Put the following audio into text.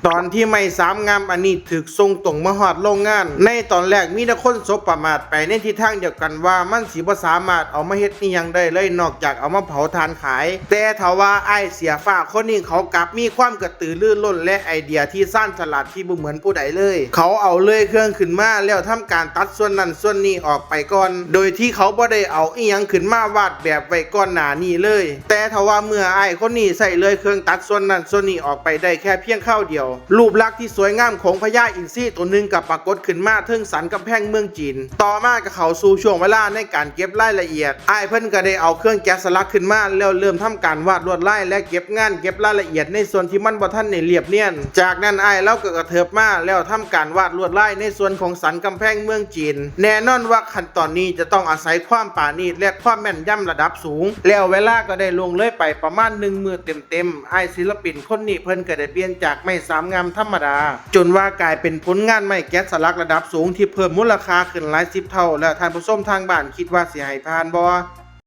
ตอนที่ไม่สามงามอันนี้ถึกส่งตรงมาฮอดโรงงานในตอนแรกมีแต่คนสบประมาทไปในทิศทางเดียวกันว่ามันสิบ่สามารถเอามาเฮ็ดอีหยังได้เลยนอกจากเอามาเผาถ่านขายแต่ถ้าว่าอ้ายเสียฟ้าคนนี้เขากลับมีความกระตือรือร้นและไอเดียที่สร้างฉลาดที่บ่เหมือนผู้ใดเลยเขาเอาเลยเครื่องขึ้นมาแล้วทำการตัดส่วนนั้นส่วนนี้ออกไปก่อนโดยที่เขาบ่ได้เอาอีหยังขึ้นมาวาดแบบไว้ก่อนหน้านี้เลยแต่ถ้าว่าเมื่ออ้ายคนนี้ใส่เลยเครื่องตัดส่วนนั้นส่วนนี้ออกไปได้แค่เพียงคราวเดียวรูปลักษณ์ที่สวยงามของพญาอินทรีตัวหนึ่งกับปรากฏขึ้นมาถึงสันกำแพงเมืองจีนต่อมาก็เข้าสู่ช่วงเวลาในการเก็บรายละเอียดอ้ายเพิ่นก็ได้เอาเครื่องแกะสลักขึ้นมาแล้วเริ่มทำการวาดลวดลายและเก็บงานเก็บรายละเอียดในส่วนที่มันบ่ทันได้เรียบเนียนจากนั้นอ้ายเราก็กระเถิบมาแล้วทำการวาดลวดลายในส่วนของสันกำแพงเมืองจีนแน่นอนว่าขั้นตอนนี้จะต้องอาศัยความปราณีตและความแม่นยำระดับสูงแล้วเวลาก็ได้ลงเลยไปประมาณ1 มื้อเต็มอ้ายศิลปินคนนี้เพิ่นก็ได้เปลี่ยนจากไม้สามงามธรรมดาจนว่ากลายเป็นผลงานไม้แกะสลักระดับสูงที่เพิ่มมูลค่าขึ้นหลาย10 เท่าแล้วท่านผู้ชมทางบ้านคิดว่าสิให้ผ่านบ่